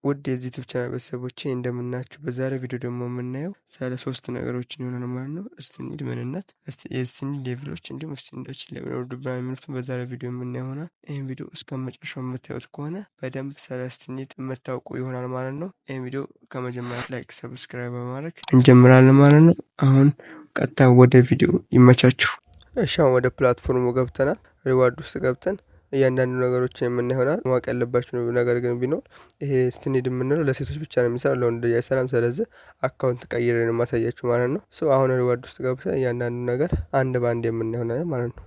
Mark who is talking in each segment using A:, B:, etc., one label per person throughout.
A: ውድ የዚህ ዩቲዩብ ቻናል ቤተሰቦቼ እንደምናችሁ። በዛሬው ቪዲዮ ደግሞ የምናየው ስለ ሶስት ነገሮችን ይሆናል ማለት ነው። ስቲኒድ ምንነት፣ የስቲኒድ ሌቭሎች እንዲሁም ስቲኒዶችን ለምን ወርዱብና የሚሉትን በዛሬው ቪዲዮ የምናየው ይሆናል። ይህን ቪዲዮ እስከ መጨረሻው የምታዩት ከሆነ በደንብ ስለ ስቲኒድ የምታውቁ ይሆናል ማለት ነው። ይህን ቪዲዮ ከመጀመሪያ ላይክ፣ ሰብስክራይብ በማድረግ እንጀምራለን ማለት ነው። አሁን ቀጥታ ወደ ቪዲዮ ይመቻችሁ። እሺ አሁን ወደ ፕላትፎርሙ ገብተናል። ሪዋርድ ውስጥ ገብተን እያንዳንዱ ነገሮች የምን ይሆናል። ማወቅ ያለባችሁ ነገር ግን ቢኖር ይሄ ስቲኒድ የምንለው ለሴቶች ብቻ ነው የሚሰራው፣ ለወንድ አይሰራም። ስለዚህ አካውንት ቀይረን ማሳያችሁ ማለት ነው። አሁን ሪዋርድ ውስጥ ገብተን እያንዳንዱ ነገር አንድ ባንድ የምን ይሆናል ማለት ነው።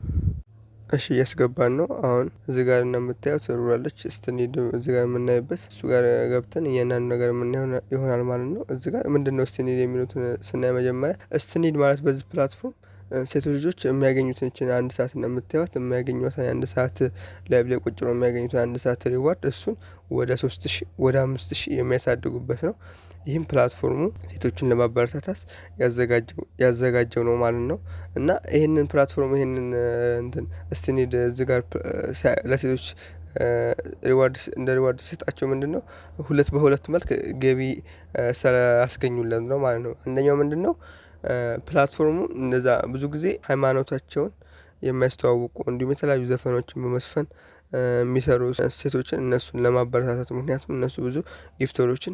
A: እሺ እያስገባን ነው። አሁን እዚህ ጋር እንደምታዩት ሩላለች ስቲኒድ እዚህ ጋር የምናይበት እሱ ጋር ገብተን እያንዳንዱ ነገር ምን ይሆናል ማለት ነው። እዚህ ጋር ምንድነው ስቲኒድ የሚሉትን ስናይ መጀመሪያ ስቲኒድ ማለት በዚህ ፕላትፎርም ሴቶች ልጆች የሚያገኙትን ይችን አንድ ሰዓት ነው የምታዩት። የሚያገኙት አንድ ሰዓት ላይ ብለ ቁጭ ነው የሚያገኙት አንድ ሰዓት ሪዋርድ፣ እሱን ወደ 3000 ወደ 5000 የሚያሳድጉበት ነው። ይህም ፕላትፎርሙ ሴቶችን ለማበረታታት ያዘጋጀው ነው ማለት ነው። እና ይህንን ፕላትፎርም ይህንን እንትን ስቲኒድ እዚህ ጋር ለሴቶች እንደ ሪዋርድ ሲሰጣቸው ምንድነው በሁለት መልክ ገቢ ያስገኙለት ነው ማለት ነው። አንደኛው ምንድነው ፕላትፎርሙ እንደዛ ብዙ ጊዜ ሃይማኖታቸውን የሚያስተዋውቁ እንዲሁም የተለያዩ ዘፈኖችን በመስፈን የሚሰሩ ሴቶችን እነሱን ለማበረታታት፣ ምክንያቱም እነሱ ብዙ ጊፍተሮችን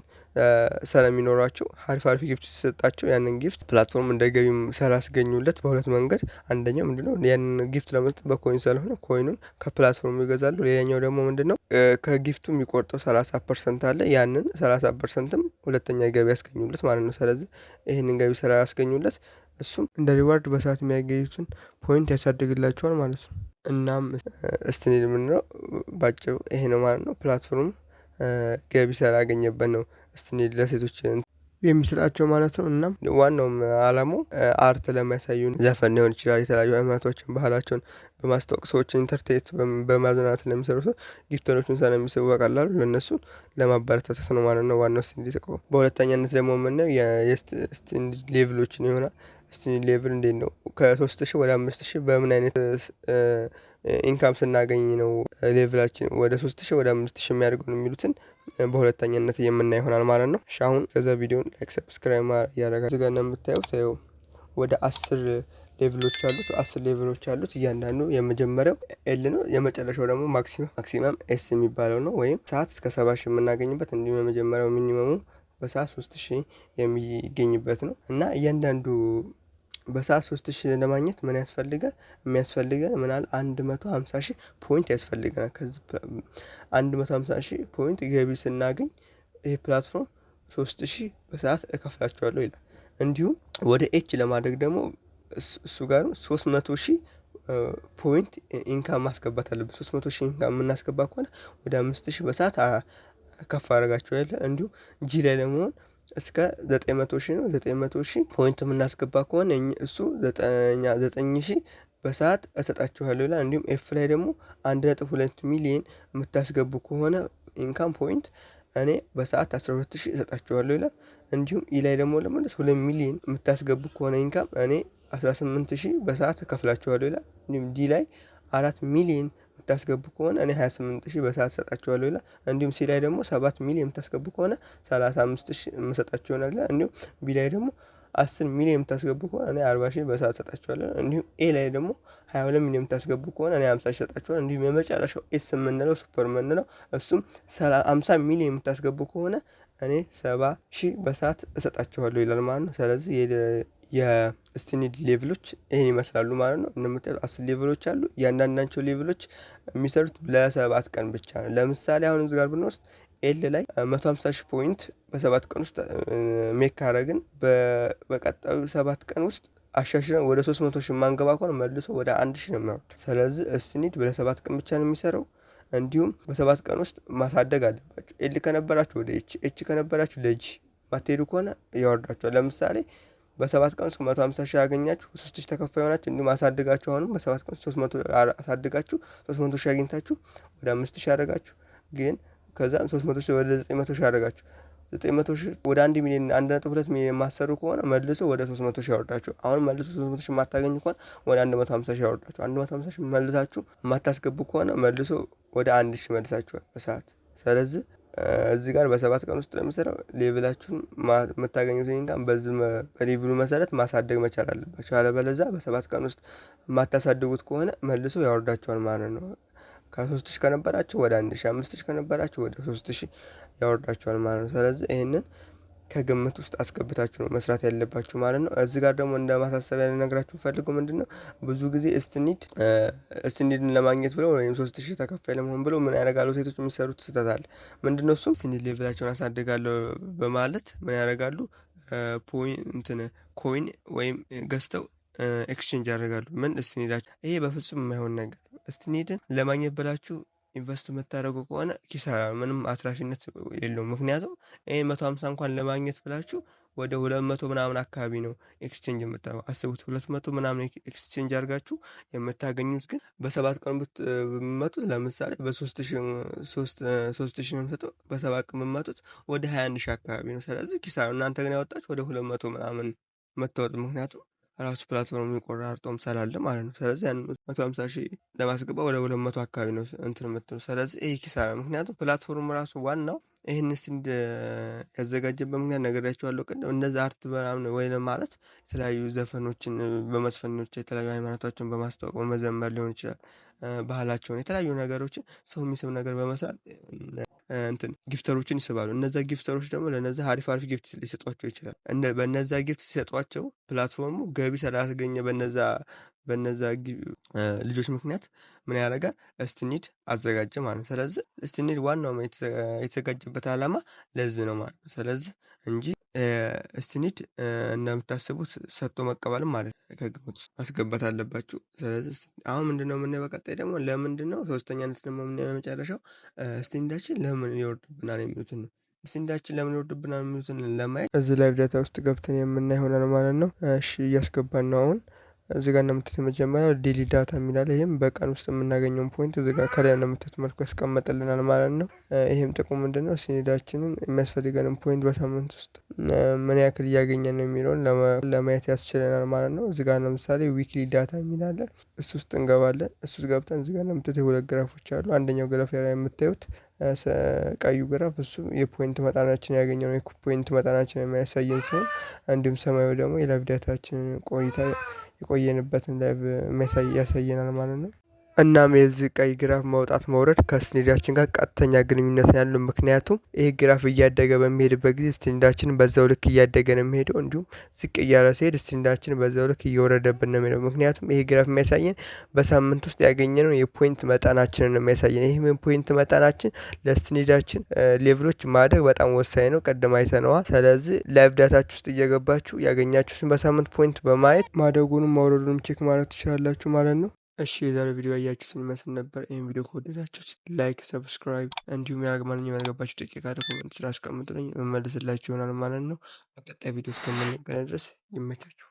A: ስለሚኖራቸው አሪፍ ጊፍት ሲሰጣቸው ያንን ጊፍት ፕላትፎርም እንደ ገቢም ስላስገኙለት በሁለት መንገድ፣ አንደኛው ምንድነው ያንን ጊፍት ለመስጠት በኮይን ስለሆነ ኮይኑን ከፕላትፎርሙ ይገዛሉ። ሌላኛው ደግሞ ምንድነው ከጊፍቱ የሚቆርጠው 30% አለ። ያንን 30%ም ሁለተኛ ገቢ ያስገኙለት ማለት ነው። ስለዚህ ይህንን ገቢ ስራ ያስገኙለት እሱም እንደ ሪዋርድ በሰዓት የሚያገኙትን ፖይንት ያሳድግላቸዋል ማለት ነው። እናም ስቲኒድ የምንለው ባጭሩ ይሄ ነው ማለት ነው። ፕላትፎርም ገቢ ስላገኘበት ነው ስቲኒድ ለሴቶች የሚሰጣቸው ማለት ነው። እናም ዋናውም አላማው አርት ለሚያሳዩን ዘፈን ሊሆን ይችላል፣ የተለያዩ ሃይማኖቶችን ባህላቸውን በማስታወቅ ሰዎችን ኢንተርቴት በማዝናናት ለሚሰሩ ሰው ጊፍተሮችን ስለሚስቡ በቀላሉ ለእነሱን ለማበረታታት ነው ማለት ነው ዋናው ስቲኒድ ጥቅሙ። በሁለተኛነት ደግሞ የምናየው የስቲኒድ ሌቭሎችን ይሆናል። ስቲኒድ ሌቭል እንዴት ነው ከ3000 ወደ 5000 በምን አይነት ኢንካም ስናገኝ ነው ሌቭላችን ወደ 3000 ወደ 5000 የሚያደርገው የሚሉትን በሁለተኛነት የምናይ ይሆናል ማለት ነው። እሺ አሁን ከዛ ቪዲዮን ላይክ፣ ሰብስክራይብ ያደርጋል። እዚህ ጋር እንደምታዩት ወደ 10 ሌቭሎች አሉት። 10 ሌቭሎች አሉት። እያንዳንዱ የመጀመሪያው ኤል ነው፣ የመጨረሻው ደግሞ ማክሲመም ኤስ የሚባለው ነው። ወይም ሰዓት እስከ 70,000 የምናገኝበት፣ እንዲሁም የመጀመሪያው ሚኒመሙ በሰዓት 3000 የሚገኝበት ነው። እና እያንዳንዱ በሰዓት 3000 ለማግኘት ምን ያስፈልጋል? የሚያስፈልገን ምናል 150,000 ፖይንት ያስፈልገናል። ከዚህ 150,000 ፖይንት ገቢ ስናገኝ ይሄ ፕላትፎርም 3000 በሰዓት እከፍላቸዋለሁ ይላል። እንዲሁም ወደ ኤች ለማድረግ ደግሞ እሱ ጋር 300,000 ፖይንት ኢንካም ማስገባት አለበት። 300,000 ኢንካም የምናስገባ ከሆነ ወደ 5,000 በሰዓት ከፍ አደርጋቸዋለሁ። እንዲሁም ጂ ላይ ለመሆን እስከ 900,000 ነው። 900,000 ፖይንት የምናስገባ ከሆነ እሱ 9,000 በሰዓት እሰጣችኋለሁ ይላል። እንዲሁም ኤፍ ላይ ደግሞ 1.2 ሚሊዮን የምታስገቡ ከሆነ ኢንካም ፖይንት እኔ በሰዓት 12,000 እሰጣችኋለሁ ይላል። እንዲሁም ኢ ላይ ደግሞ ለመለስ 2 ሚሊዮን የምታስገቡ ከሆነ ኢንካም እኔ 18,000 በሰዓት እከፍላችኋለሁ ይላል። እንዲሁም ዲ ላይ 4 ሚሊዮን የምታስገቡ ከሆነ እኔ 28,000 በሰዓት እሰጣችኋለሁ ይላል። እንዲሁም ሲ ላይ ደግሞ 7 ሚሊዮን የምታስገቡ ከሆነ 35,000 የምሰጣችሁ ይሆናል ይላል። እንዲሁም ቢ ላይ ደግሞ 10 ሚሊዮን የምታስገቡ ከሆነ እኔ 40,000 በሰዓት እሰጣችኋለሁ። እንዲሁም ኤ ላይ ደግሞ 22 ሚሊዮን የምታስገቡ ከሆነ እኔ 50,000 እሰጣችኋለሁ። እንዲሁም የመጨረሻው ኤስ የምንለው ሱፐር የምንለው እሱም 50 ሚሊዮን የምታስገቡ ከሆነ እኔ 70,000 በሰዓት እሰጣችኋለሁ ይላል ማለት ነው። ስለዚህ የስቲኒድ ሌቭሎች ይሄን ይመስላሉ ማለት ነው። እንደምታዩት 10 ሌቭሎች አሉ። እያንዳንዳቸው ሌቭሎች የሚሰሩት ለ7 ቀን ብቻ ነው። ለምሳሌ አሁን እዚህ ጋር ብንወስድ ኤል ላይ 150,000 ፖይንት በ7 ቀን ውስጥ ሜክ ካረግን በቀጣዩ 7 ቀን ውስጥ አሻሽለን ወደ 300,000 ማንገባ ከሆነ መልሶ ወደ 1,000 ነው የሚያወርድ። ስለዚህ ስቲኒድ በ7 ቀን ብቻ ነው የሚሰራው። እንዲሁም በ7 ቀን ውስጥ ማሳደግ አለባችሁ። ኤል ከነበራችሁ ወደ ኤች ከነበራችሁ ለጂ ማትሄዱ ከሆነ ያወርዳችኋል። ለምሳሌ በ7 ቀን ውስጥ 150,000 ያገኛችሁ 3,000 ተከፋይ ሆናችሁ፣ እንዲሁም አሳድጋችሁ አሁንም በ7 ቀን 300 አሳድጋችሁ 300,000 አግኝታችሁ ወደ 5,000 ያደርጋችሁ። ግን ከዛ 300,000 ወደ 900,000 ያደርጋችሁ 900,000 ወደ 1 ሚሊዮን 1.2 ሚሊዮን ማሰሩ ከሆነ መልሶ ወደ 300,000 ያወርዳችሁ። አሁን መልሶ 300,000 የማታገኙ ከሆነ ወደ 150,000 ያወርዳችሁ። 150,000 መልሳችሁ የማታስገቡ ከሆነ መልሶ ወደ 1,000 መልሳችኋል በሰዓት። ስለዚህ እዚህ ጋር በ7 ቀን ውስጥ ለምሰራው ሌቭላችሁን የምታገኙትን ኢንካም በዚህ በሌቭሉ መሰረት ማሳደግ መቻል አለባችሁ። አለበለዚያ በ7 ቀን ውስጥ የማታሳድጉት ከሆነ መልሶ ያወርዳችኋል ማለት ነው። ከ3000 ከነበራችሁ ወደ 1000፣ 5000 ከነበራችሁ ወደ 3000 ያወርዳችኋል ማለት ነው። ስለዚህ ይሄንን ከግምት ውስጥ አስገብታችሁ ነው መስራት ያለባችሁ ማለት ነው። እዚህ ጋር ደግሞ እንደ ማሳሰቢያ ልነግራችሁ ፈልገው ምንድነው ብዙ ጊዜ ስትኒድን ለማግኘት ብለው ወይም 3000 ተከፋይ ለመሆን ብለው ምን ያደርጋሉ ሴቶች የሚሰሩት ስህተት አለ። ምንድነው እሱም ስትኒድ ሌቭላቸውን አሳድጋለሁ በማለት ምን ያደርጋሉ ኮይን ወይም ገዝተው ኤክስቼንጅ ያደርጋሉ። ምን ስትኒዳቸው ይሄ በፍጹም የማይሆን ነገር። ስትኒድን ለማግኘት ብላችሁ ኢንቨስት የምታደርጉ ከሆነ ኪሳራ ምንም አትራፊነት የለውም። ምክንያቱም ይሄ 150 እንኳን ለማግኘት ብላችሁ ወደ 200 ምናምን አካባቢ ነው ኤክስቼንጅ የምታደርጉ። አስቡት 200 ምናምን ኤክስቼንጅ አድርጋችሁ የምታገኙት ግን በ7 ቀን ብትመጡት ለምሳሌ በ3000 ነው የምትሰጠው፣ በ7 ቀን ብትመጡት ወደ 21000 አካባቢ ነው። ስለዚህ ኪሳራ እናንተ ግን ያወጣችሁ ወደ 200 ምናምን መታወጥ፣ ምክንያቱም ራሱ ፕላትፎርም የሚቆራርጠውም ስላለ ማለት ነው። ስለዚህ ያን 150,000 ለማስገባ ወደ 200 አካባቢ ነው እንትን የምትለው። ስለዚህ ይሄ ኪሳራ፣ ምክንያቱም ፕላትፎርም ራሱ ዋናው ይህን ስንድ ያዘጋጀበት ምክንያት ነግሬያችኋለሁ ቅድም። እነዚህ አርት ምናምን ወይ ማለት የተለያዩ ዘፈኖችን በመዝፈኖች የተለያዩ ሃይማኖታቸውን በማስታወቅ በመዘመር ሊሆን ይችላል፣ ባህላቸውን የተለያዩ ነገሮችን ሰው የሚስብ ነገር በመስራት እንትን ጊፍተሮችን ይስባሉ። እነዛ ጊፍተሮች ደግሞ ለነዛ አሪፍ ጊፍት ሊሰጧቸው ይችላል። በነዛ ጊፍት ሲሰጧቸው ፕላትፎርሙ ገቢ ስላስገኘ በነዛ ልጆች ምክንያት ምን ያደርጋል ስትኒድ አዘጋጀ ማለት ነው። ስለዚህ ስትኒድ ዋናው የተዘጋጀበት ዓላማ ለዚህ ነው ማለት ነው። ስለዚህ እንጂ ስትኒድ እንደምታስቡት ሰጥቶ መቀበልም ማለት ነው፣ ከግምት ውስጥ ማስገባት አለባችሁ። ስለዚህ አሁን ምንድነው የምናየው በቀጣይ ደግሞ ለምንድነው ሶስተኛነት ደግሞ የምናየው የመጨረሻው ስትኒዳችን ለምን ይወርድብናል የሚሉትን ነው። ስትኒዳችን ለምን ይወርድብናል የሚሉትን ለማየት እዚህ ላይ ዳታ ውስጥ ገብተን የምናይ ሆናል ማለት ነው። እሺ እያስገባን ነው አሁን። እዚህ ጋር እንደምትት የመጀመሪያው ዴሊ ዳታ የሚላል፣ ይህም በቀን ውስጥ የምናገኘውን ፖይንት እዚህ ጋር ከላይ እንደምትት መልኩ ያስቀመጥልናል ማለት ነው። ይህም ጥቅሙ ምንድነው ስትኒዳችንን የሚያስፈልገንን ፖይንት በሳምንት ውስጥ ምን ያክል እያገኘን ነው የሚለውን ለማየት ያስችለናል ማለት ነው። እዚህ ጋር ለምሳሌ ዊክሊ ዳታ የሚላለ እሱ ውስጥ እንገባለን። እሱ ውስጥ ገብተን እዚህ ጋር እንደምትት የሁለት ግራፎች አሉ። አንደኛው ግራፍ ላይ የምታዩት ቀዩ ግራፍ እሱ የፖይንት መጠናችን ያገኘነው የፖይንት መጠናችን የሚያሳየን ሲሆን፣ እንዲሁም ሰማያዊ ደግሞ የላይቭ ዳታችንን ቆይታ የቆየንበትን ላይቭ ያሳየናል ማለት ነው። እናም የዚህ ቀይ ግራፍ መውጣት መውረድ ከስትኒዳችን ጋር ቀጥተኛ ግንኙነት ያለው፣ ምክንያቱም ይህ ግራፍ እያደገ በሚሄድበት ጊዜ ስትኒዳችን በዛው ልክ እያደገ ነው የሚሄደው፣ እንዲሁም ዝቅ እያለ ሲሄድ ስትኒዳችን በዛው ልክ እየወረደብን ነው የሚሄደው። ምክንያቱም ይህ ግራፍ የሚያሳየን በሳምንት ውስጥ ያገኘነው የፖይንት መጠናችንን ነው የሚያሳየን። ይህም የፖይንት መጠናችን ለስትኒዳችን ሌቭሎች ማደግ በጣም ወሳኝ ነው፣ ቀደም አይተነዋል። ስለዚህ ላይቭ ዳታችሁ ውስጥ እየገባችሁ ያገኛችሁትን በሳምንት ፖይንት በማየት ማደጉንም ማውረዱንም ቼክ ማድረግ ትችላላችሁ ማለት ነው። እሺ የዛሬ ቪዲዮ ያያችሁትን ይመስል ነበር። ይህን ቪዲዮ ከወደዳችሁት ላይክ፣ ሰብስክራይብ እንዲሁም ማንኛውም ያልገባችሁ ጥያቄ ካለ ኮሜንት ስራ አስቀምጡልኝ፣ እመልስላችሁ ይሆናል ማለት ነው። በቀጣይ ቪዲዮ እስከምንገናኝ ድረስ ይመቻችሁ።